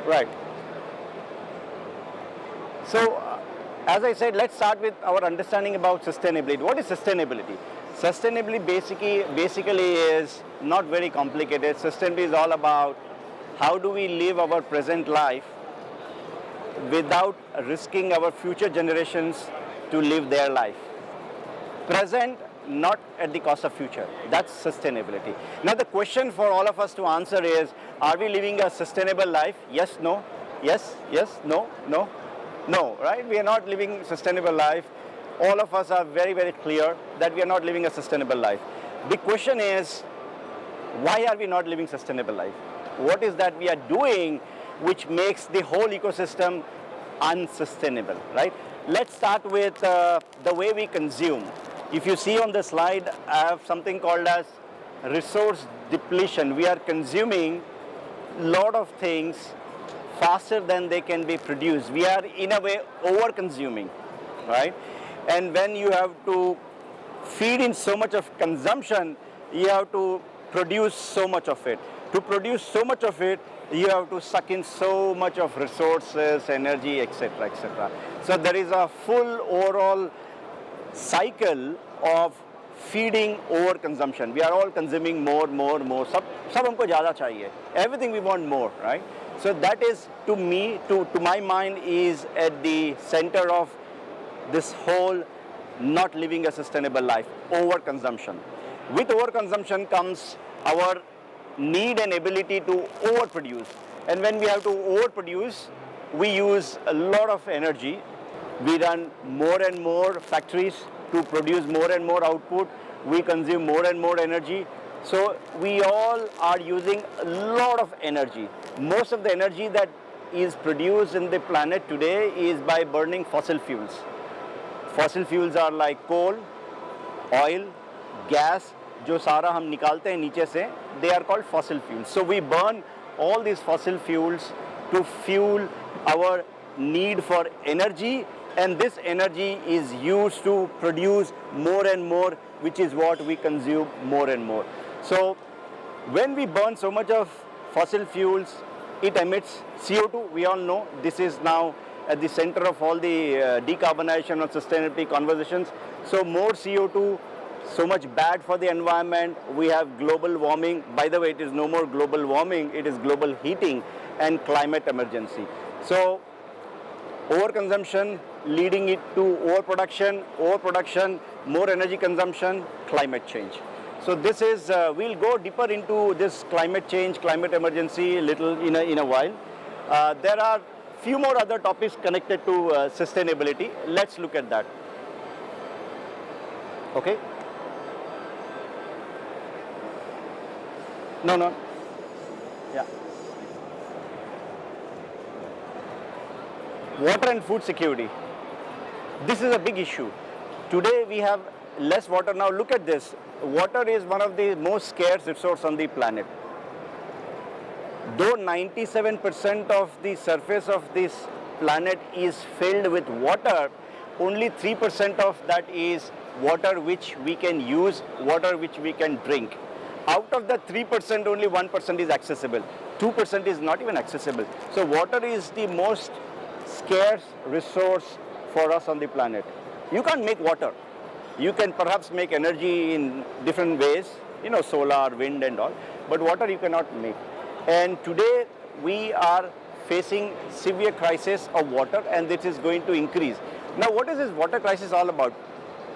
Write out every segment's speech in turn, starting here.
Right. So, as I said, let's start with our understanding about sustainability. What is sustainability? Sustainability basically is not very complicated. Sustainability is all about how do we live our present life without risking our future generations to live their life. Present, not at the cost of future. That's sustainability. Now the question for all of us to answer is, are we living a sustainable life? Yes, no, yes, yes, no, no, no, right? We are not living a sustainable life. All of us are very, very clear that we are not living a sustainable life. The question is, why are we not living sustainable life? What is that we are doing which makes the whole ecosystem unsustainable, right? Let's start with the way we consume. If you see on the slide, I have something called as resource depletion. We are consuming a lot of things faster than they can be produced. We are in a way over consuming, right? And when you have to feed in so much of consumption, you have to produce so much of it. To produce so much of it, you have to suck in so much of resources, energy, etc., etc. So there is a full overall cycle of feeding over consumption. We are all consuming more. सब हमको ज़्यादा चाहिए. Everything we want more, right? So that is, to me, to my mind, is at the center of this whole not living a sustainable life, overconsumption. With overconsumption comes our need and ability to overproduce. And when we have to overproduce, we use a lot of energy. We run more and more factories to produce more and more output. We consume more and more energy. So we all are using a lot of energy. Most of the energy that is produced in the planet today is by burning fossil fuels. Fossil fuels are like coal, oil, gas, जो सारा हम निकालते हैं नीचे से, they are called fossil fuels. So we burn all these fossil fuels to fuel our need for energy, and this energy is used to produce more and more, which is what we consume more and more. So when we burn so much of fossil fuels, it emits CO2. We all know this is now at the center of all the decarbonization and sustainability conversations. So more CO2, so much bad for the environment. We have global warming. By the way, it is no more global warming, it is global heating and climate emergency. So overconsumption leading it to overproduction, more energy consumption, climate change. So this is, we'll go deeper into this climate change, climate emergency little in a while. There are few more other topics connected to sustainability. Let's look at that. Okay? No. Yeah. Water and food security. This is a big issue. Today we have less water. Now look at this. Water is one of the most scarce resources on the planet. Though 97% of the surface of this planet is filled with water, only 3% of that is water which we can use, water which we can drink. Out of the 3%, only 1% is accessible. 2% is not even accessible. So water is the most scarce resource for us on the planet. You can't make water. You can perhaps make energy in different ways, solar, wind and all, but water you cannot make. And today we are facing severe crisis of water, and this is going to increase. Now what is this water crisis all about?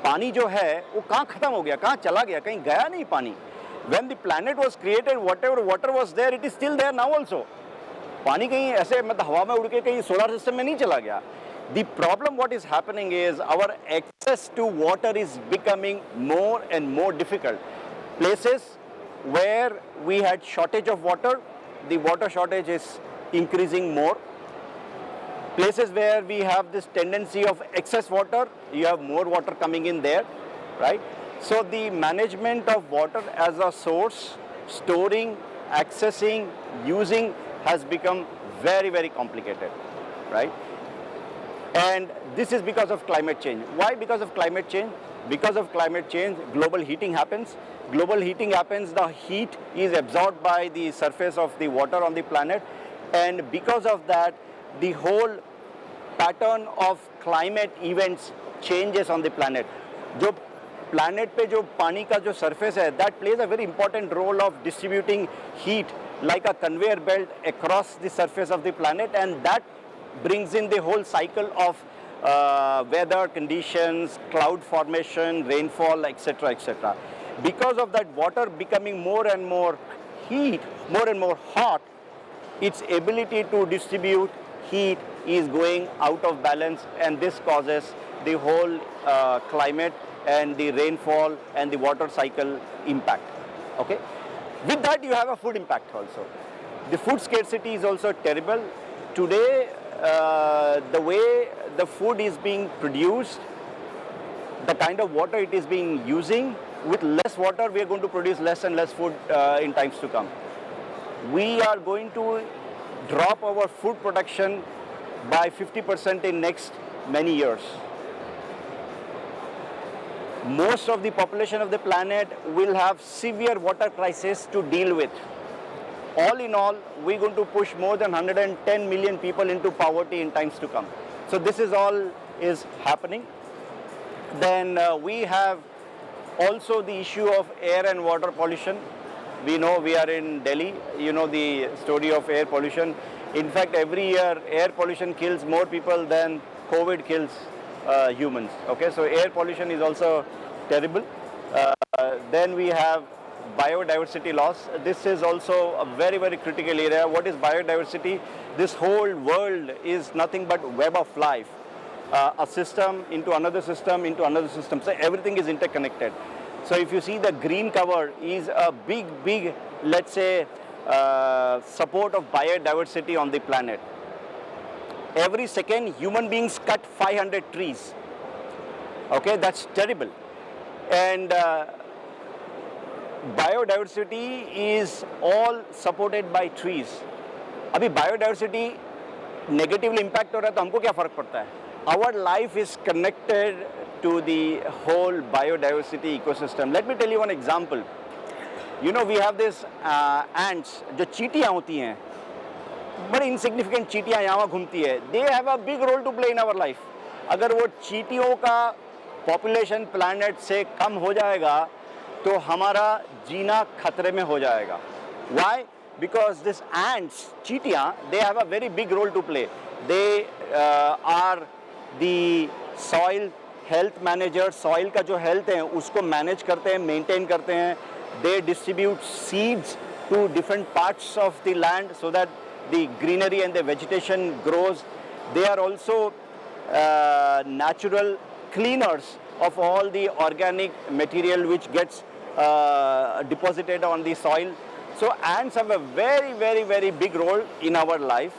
पानी जो है वो कहाँ खत्म हो गया, कहाँ चला गया, कहीं गया नहीं पानी. When the planet was created, whatever water was there, it is still there now also. पानी कहीं ऐसे मतलब हवा में उड़ के कहीं solar system में नहीं चला गया. The problem what is happening is our access to water is becoming more and more difficult. Places where we had shortage of water, the water shortage is increasing more. Places where we have this tendency of excess water, you have more water coming in there, right? So the management of water as a source, storing, accessing, using has become very, very complicated, right? And this is because of climate change. Why because of climate change? Because of climate change, global heating happens. Global heating happens, the heat is absorbed by the surface of the water on the planet, and because of that, the whole pattern of climate events changes on the planet. जो planet पे जो पानी का जो surface है, that plays a very important role of distributing heat like a conveyor belt across the surface of the planet, and that brings in the whole cycle of weather conditions, cloud formation, rainfall, etc., etc. Because of that water becoming more and more heat, more and more hot, its ability to distribute heat is going out of balance, and this causes the whole climate and the rainfall and the water cycle impact. Okay? With that, you have a food impact also. The food scarcity is also terrible. Today, the way the food is being produced, the kind of water it is being using, with less water, we are going to produce less and less food in times to come. We are going to drop our food production by 50% in next many years. Most of the population of the planet will have severe water crisis to deal with. All in all, we're going to push more than 110 million people into poverty in times to come. So this is all is happening. Then we have also the issue of air and water pollution. We know we are in Delhi, you know the story of air pollution. In fact, every year air pollution kills more people than COVID kills humans. Okay, so air pollution is also terrible. Then we have biodiversity loss. This is also a very, very critical area. What is biodiversity? This whole world is nothing but web of life. A system into another system into another system. So everything is interconnected. So if you see the green cover is a big, let's say, support of biodiversity on the planet. Every second, human beings cut 500 trees. Okay, that's terrible. And biodiversity is all supported by trees. अभी biodiversity negatively impact हो रहा है तो हमको क्या फर्क पड़ता है? Our life is connected to the whole biodiversity ecosystem. Let me tell you one example. You know, we have this ants, जो चींटियाँ होती हैं, बड़ी insignificant चींटियाँ यहाँ घूमती है. They have a big role to play in our life. अगर वो चींटियों का population planet से कम हो जाएगा, तो हमारा जीना खतरे में हो जाएगा. Why? Because these ants, चींटियाँ, they have a very big role to play. They are the soil health manager. Soil का जो health है उसको manage करते हैं, maintain करते हैं. They distribute seeds to different parts of the land so that the greenery and the vegetation grows. They are also natural cleaners of all the organic material which gets deposited on the soil. So ants have a very big role in our life.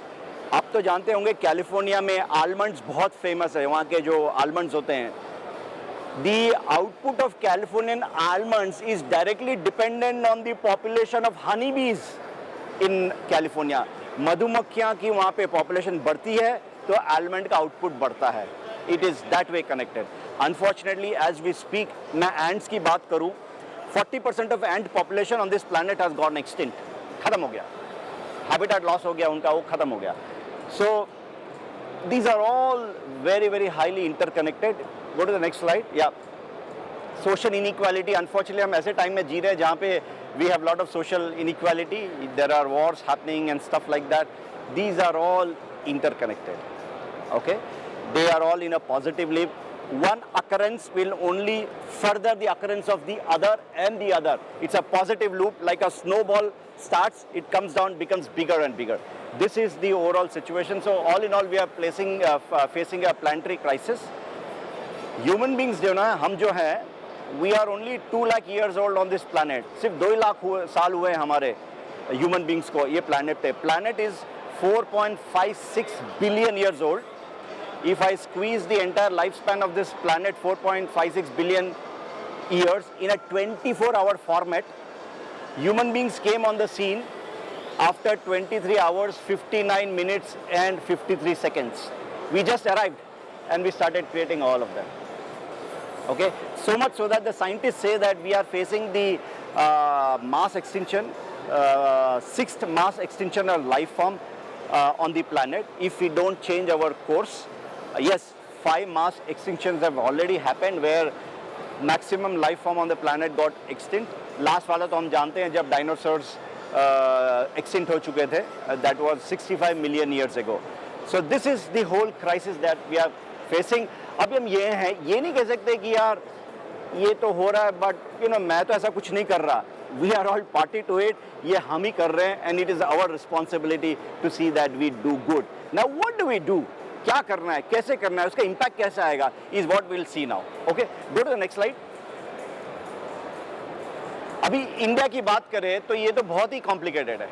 आप तो जानते होंगे California में almonds बहुत famous है, वहाँ के जो आलमंड्स होते हैं. The output of Californian almonds is directly dependent on the population of honeybees in California. मधुमक्खियाँ की वहाँ पे population बढ़ती है तो almond का output बढ़ता है. It is that way connected. Unfortunately, as we speak, मैं ants की बात करूँ, 40% of ant population on this planet has gone extinct. खत्म हो गया. Habitat loss हो गया उनका, वो खत्म हो गया. So these are all very highly interconnected. Go to the next slide. Yeah. Social inequality. Unfortunately, हम ऐसे time में जी रहे हैं जहाँ पे we have lot of social inequality. There are wars happening and stuff like that. These are all interconnected. Okay. They are all in a positive loop. One occurrence will only further the occurrence of the other and the other. It's a positive loop, like a snowball starts, it comes down, becomes bigger and bigger. This is the overall situation. So all in all, we are facing a planetary crisis. Human beings जो ना हम जो हैं, we are only 2 lakh years old on this planet. सिर्फ 2 लाख साल हुए हमारे human beings को ये planet पे. Planet is 4.56 billion years old. If I squeeze the entire lifespan of this planet, 4.56 billion years, in a 24-hour format, human beings came on the scene after 23 hours, 59 minutes and 53 seconds. We just arrived and we started creating all of them. Okay, so much so that the scientists say that we are facing the mass extinction, 6th mass extinction of life form. on the planet if we don't change our course. Yes, 5 mass extinctions have already happened where maximum life form on the planet got extinct. Last वाला तो हम जानते हैं जब dinosaurs extinct हो चुके थे. That was 65 million years ago. So this is the whole crisis that we are facing. अभी हम ये नहीं कह सकते कि यार ये तो हो रहा है, but मैं तो ऐसा कुछ नहीं कर रहा. We are all party to it. ये हम ही कर रहे हैं, and it is our responsibility to see that we do good. Now what do we do? क्या करना है, कैसे करना है, उसका impact कैसे आएगा, is what we'll see now. Okay, go to the next slide. अभी इंडिया की बात करें तो ये तो बहुत ही complicated है.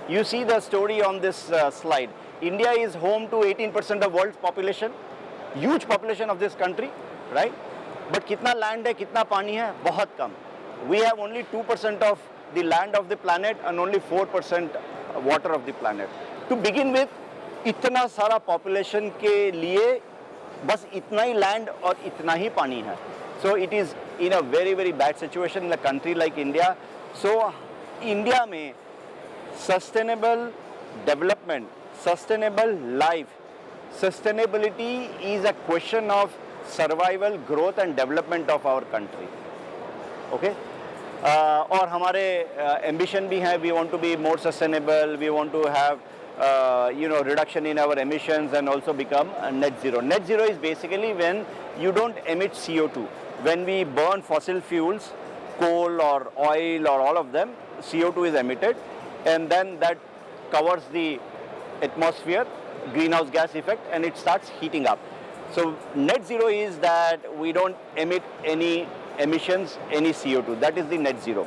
You see the story on this slide. India is home to 18% of world's population, huge population of this country, right? But कितना land है, कितना पानी है, बहुत कम. We have only 2% of the land of the planet and only 4% water of the planet. To begin with, इतना सारा population के लिए बस इतना ही land और इतना ही पानी है. So it is in a very very bad situation in a country like India. So India में sustainable development, sustainable life, sustainability is a question of survival, growth and development of our country. Okay? और हमारे ambition भी है, we want to be more sustainable, we want to have reduction in our emissions and also become net zero. Net zero is basically when you don't emit CO2. When we burn fossil fuels, coal or oil or all of them, CO2 is emitted and then that covers the atmosphere, greenhouse gas effect, and it starts heating up. So net zero is that we don't emit any emissions, any CO2. That is the net zero.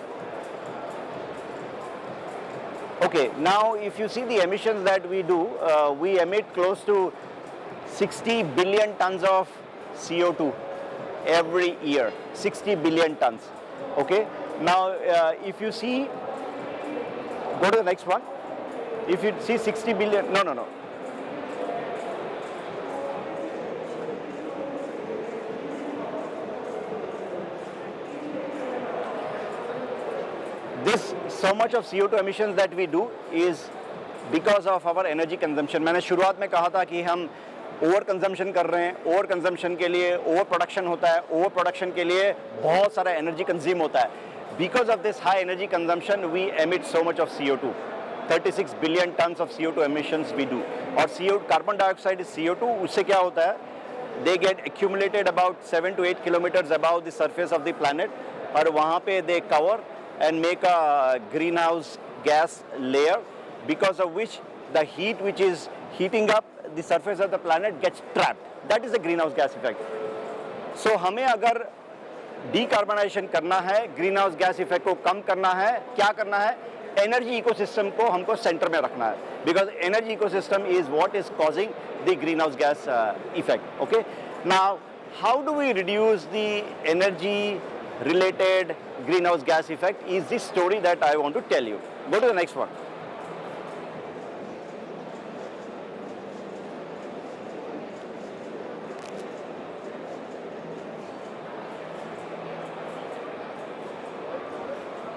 Okay, now if you see the emissions that we do, we emit close to 60 billion tons of CO2 every year. 60 billion tons. Okay, now if you see, go to the next one. If you see 60 billion, no. This so much of CO2 emissions that we do is because of our energy consumption. मैंने शुरुआत में कहा था कि हम over consumption कर रहे हैं. ओवर कंजम्पशन के लिए ओवर प्रोडक्शन होता है. ओवर प्रोडक्शन के लिए बहुत सारा एनर्जी कंज्यूम होता है. Because of this high energy consumption, we emit so much of CO2. 36 billion tons of CO2 emissions we do. और CO2, carbon dioxide is CO2. उससे क्या होता है? They get accumulated about 7 to 8 kilometers above the surface of the planet. और वहाँ पे they cover and make a greenhouse gas layer, because of which the heat which is heating up the surface of the planet gets trapped. That is the greenhouse gas effect. So हमें अगर decarbonization करना है, greenhouse gas effect को कम करना है, क्या करना है? Energy ecosystem को हमको center में रखना है, because energy ecosystem is what is causing the greenhouse gas effect. Okay. Now, how do we reduce the energy related greenhouse gas effect is the story that I want to tell you. Go to the next one.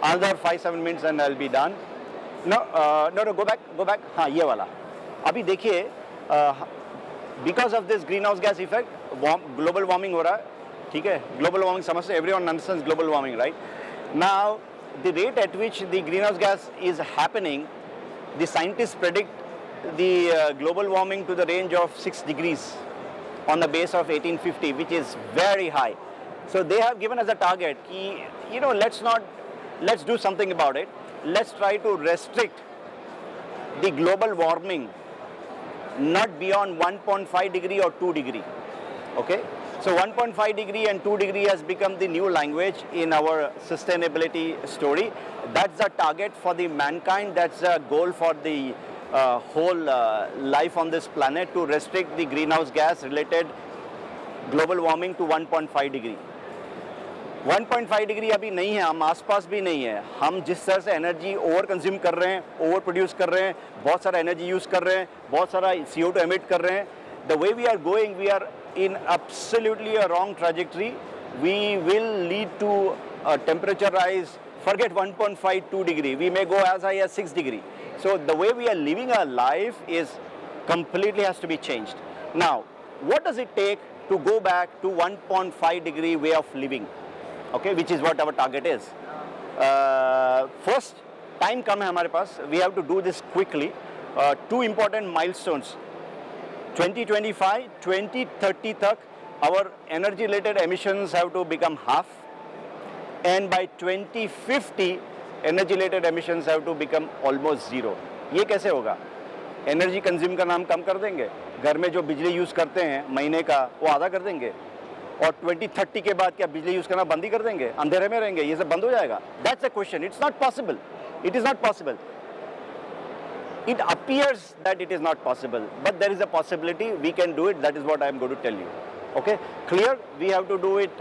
Another 5-7 minutes and I'll be done. No, go back. हाँ, ये वाला. अभी देखिए, because of this greenhouse gas effect, global warming हो रहा है. ठीक है, global warming समझते, everyone understands global warming, right? Now, the rate at which the greenhouse gas is happening, the scientists predict the global warming to the range of 6 degrees on the base of 1850, which is very high. So they have given us a target, let's do something about it. Let's try to restrict the global warming not beyond 1.5 degree or 2 degree. Okay? So 1.5 degree and 2 degree has become the new language in our sustainability story. That's the target for the mankind. That's a goal for the whole life on this planet, to restrict the greenhouse gas related global warming to 1.5 degree. 1.5 degree अभी नहीं है, हम आसपास भी नहीं है. हम जिस तरह से एनर्जी ओवर कंज्यूम कर रहे हैं, ओवर प्रोड्यूस कर रहे हैं, बहुत सारा एनर्जी यूज़ कर रहे हैं, बहुत सारा CO2 एमिट कर रहे हैं. The way we are going, we are in absolutely a wrong trajectory. We will lead to a temperature rise Forget 1.5, 2 degree. We may go as high as 6 degree. So the way we are living our life is completely has to be changed. Now, what does it take to go back to 1.5 degree way of living? Okay, which is what our target is. First, time come hai hamare paas. We have to do this quickly. Two important milestones. 2025, 2030 tak, our energy related emissions have to become half. And by 2050, energy related emissions have to become almost zero. ये कैसे होगा? Energy consume का नाम कम कर देंगे, घर में जो बिजली यूज़ करते हैं महीने का वो आधा कर देंगे, और 2030 के बाद क्या बिजली यूज़ करना बंद ही कर देंगे, अंधेरे में रहेंगे, ये सब बंद हो जाएगा? That's a question. It's not possible. It is not possible. It appears that it is not possible, but there is a possibility we can do it. That is what I am going to tell you. Okay, clear? We have to do it.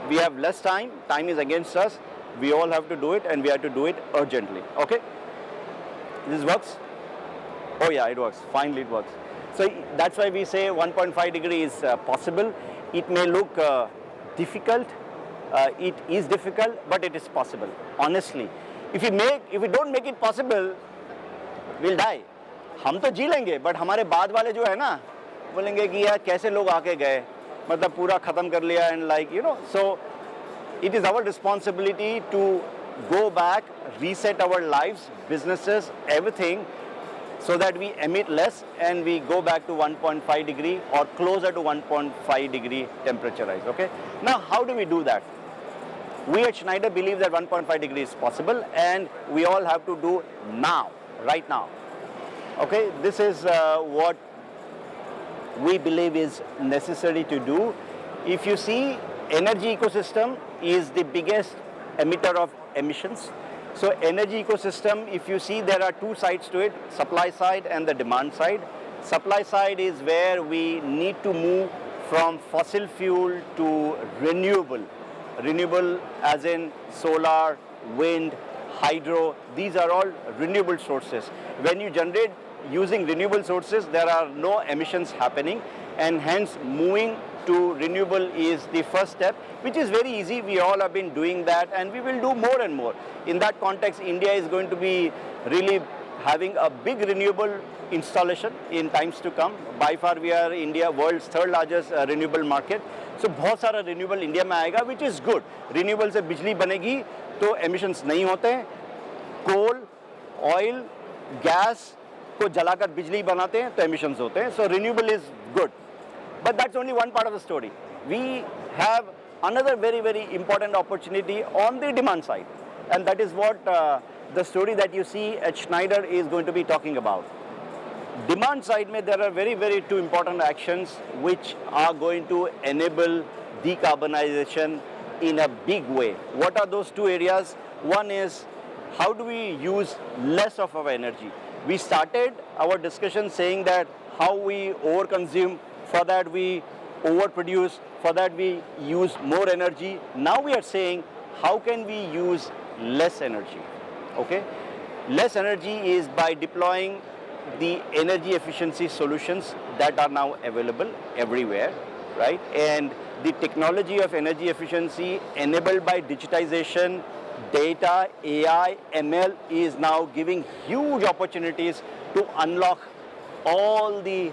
We have less time. Time is against us. We all have to do it, and we have to do it urgently. Okay, this works. Oh yeah, it works. Finally, it works. So that's why we say 1.5 degree is possible. It may look difficult. It is difficult, but it is possible. Honestly, if we don't make it possible, we'll die. हम तो जी लेंगे, but हमारे बाद वाले जो है ना, बोलेंगे कि यार कैसे लोग आके गए, मतलब पूरा खत्म कर लिया, and like you know, so it is our responsibility to go back, reset our lives, businesses, everything, so that we emit less and we go back to 1.5 degree or closer to 1.5 degree temperature rise. Okay. Now, how do we do that? We at Schneider believe that 1.5 degree is possible, and we all have to do now, right now. Okay. This is what we believe is necessary to do. If you see, energy ecosystem is the biggest emitter of emissions. So energy ecosystem, if you see, there are two sides to it, supply side and the demand side. Supply side is where we need to move from fossil fuel to renewable. Renewable as in solar, wind, hydro, these are all renewable sources. When you generate using renewable sources, there are no emissions happening, and hence moving to renewable is the first step, which is very easy. We all have been doing that, and we will do more and more. In that context, India is going to be really having a big renewable installation in times to come. By far, we are India, world's third largest renewable market. So, बहुत सारा renewable India में आएगा, which is good. Renewable से बिजली बनेगी, तो emissions नहीं होते हैं. Coal, oil, gas को जलाकर बिजली बनाते हैं, तो emissions होते हैं. So, renewable is good. But that's only one part of the story. We have another very, very important opportunity on the demand side. And that is what the story that you see at Schneider is going to be talking about. Demand side, there are very, very two important actions which are going to enable decarbonization in a big way. What are those two areas? One is, how do we use less of our energy? We started our discussion saying that how we overconsume, for that we overproduce, for that we use more energy. Now we are saying, how can we use less energy? Okay? Less energy is by deploying the energy efficiency solutions that are now available everywhere, right? And the technology of energy efficiency enabled by digitization, data, AI, ML is now giving huge opportunities to unlock all the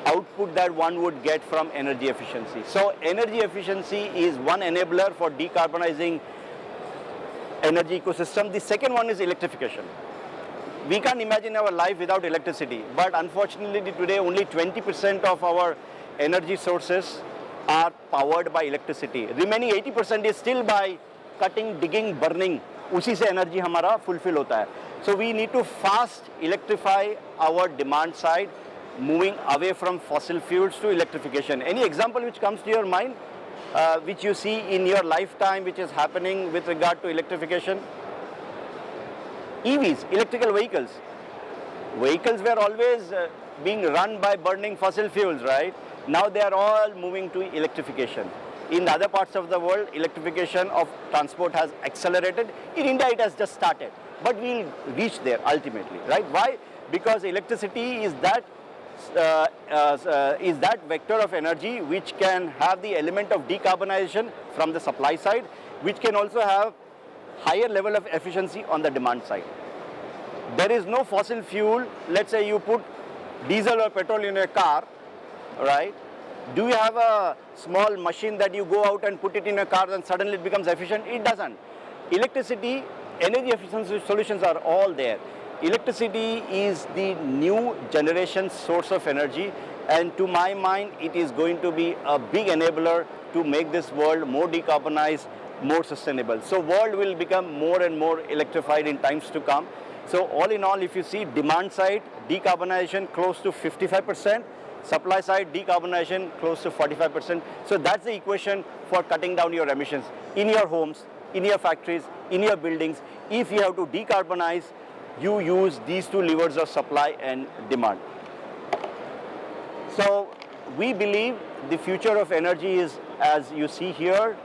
output that one would get from energy efficiency. So energy efficiency is one enabler for decarbonizing energy ecosystem. The second one is electrification. We can't imagine our life without electricity, but unfortunately today only 20% of our energy sources are powered by electricity. Remaining 80% is still by cutting, digging, burning. उसी से energy हमारा fulfill होता है. So we need to fast electrify our demand side, moving away from fossil fuels to electrification. Any example which comes to your mind, which you see in your lifetime, which is happening with regard to electrification? EVs, electrical vehicles. Vehicles were always being run by burning fossil fuels, right? Now they are all moving to electrification. In other parts of the world, electrification of transport has accelerated. In India, it has just started. But we'll reach there ultimately, right? Why? Because electricity is that vector of energy which can have the element of decarbonization from the supply side, which can also have higher level of efficiency on the demand side. There is no fossil fuel. Let's say you put diesel or petrol in a car, right? Do you have a small machine that you go out and put it in a car and suddenly it becomes efficient? It doesn't. Electricity, energy efficiency solutions are all there. Electricity is the new generation source of energy, and to my mind, it is going to be a big enabler to make this world more decarbonized, more sustainable. So world will become more and more electrified in times to come. So all in all, if you see demand side, decarbonization close to 55%, supply side decarbonization close to 45%. So that's the equation for cutting down your emissions in your homes, in your factories, in your buildings. If you have to decarbonize, you use these two levers of supply and demand. So we believe the future of energy is, as you see here,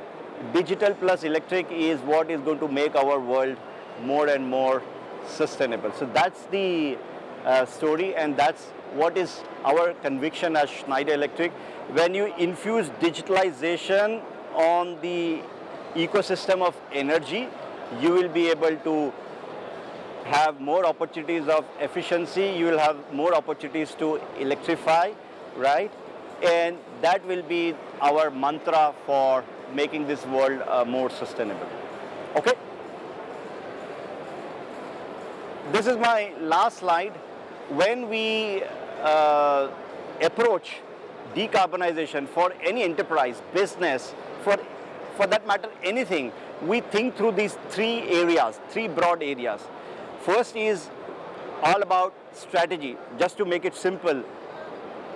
digital plus electric is what is going to make our world more and more sustainable. So that's the story, and that's what is our conviction as Schneider Electric. When you infuse digitalization on the ecosystem of energy, you will be able to have more opportunities of efficiency, you will have more opportunities to electrify, right? And that will be our mantra for making this world more sustainable. Okay? This is my last slide. When we approach decarbonization for any enterprise, business, for that matter, anything, we think through these three areas, three broad areas. First is all about strategy. Just to make it simple,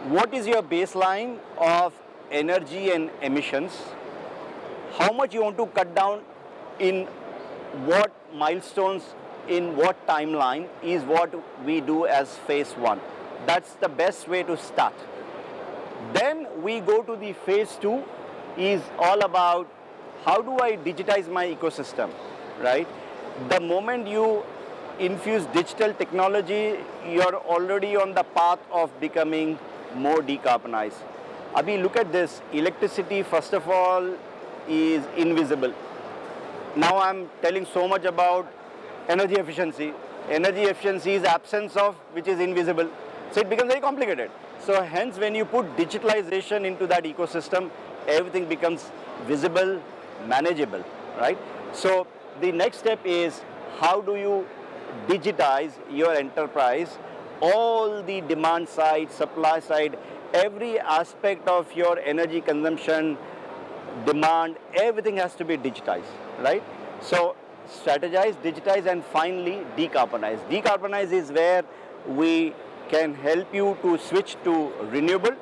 what is your baseline of energy and emissions? How much you want to cut down in what milestones, in what timeline is what we do as phase one. That's the best way to start. Then we go to the phase two, is all about how do I digitize my ecosystem, right? The moment you infuse digital technology, you're already on the path of becoming more decarbonized. Abhi, look at this. Electricity, first of all, is invisible. Now I'm telling so much about energy efficiency. Energy efficiency is absence of which is invisible. So it becomes very complicated. So hence when you put digitalization into that ecosystem, everything becomes visible, manageable, right? So the next step is how do you digitize your enterprise, all the demand side, supply side, every aspect of your energy consumption, demand, everything has to be digitized, right? So strategize, digitize, and finally decarbonize. Decarbonize is where we can help you to switch to renewable.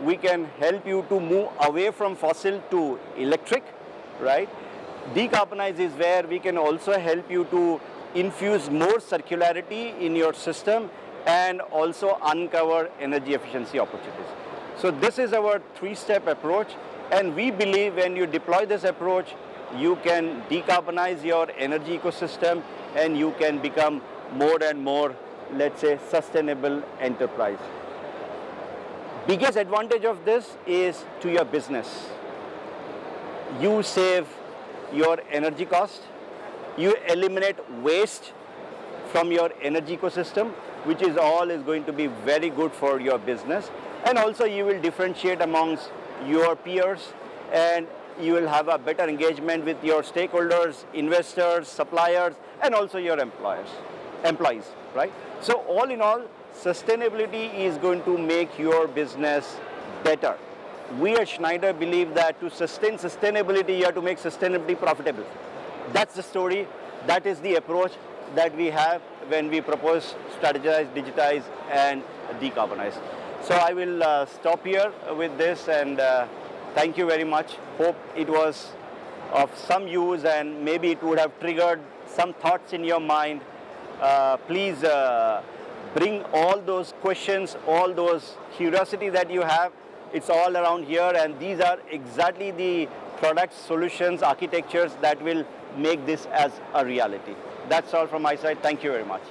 We can help you to move away from fossil to electric, right? Decarbonize is where we can also help you to infuse more circularity in your system and also uncover energy efficiency opportunities. So this is our three-step approach, and we believe when you deploy this approach, you can decarbonize your energy ecosystem and you can become more and more, let's say, sustainable enterprise. Biggest advantage of this is to your business. You save your energy cost, you eliminate waste from your energy ecosystem, which is going to be very good for your business, and also you will differentiate amongst your peers, and you will have a better engagement with your stakeholders, investors, suppliers, and also your employees, right? So all in all, sustainability is going to make your business better. We at Schneider believe that to sustain sustainability, you have to make sustainability profitable. That's the story. That is the approach that we have when we propose strategize, digitize, and decarbonize. So I will stop here with this, and thank you very much. Hope it was of some use and maybe it would have triggered some thoughts in your mind. Please bring all those questions, all those curiosity that you have. It's all around here, and these are exactly the products, solutions, architectures that will make this as a reality. That's all from my side. Thank you very much.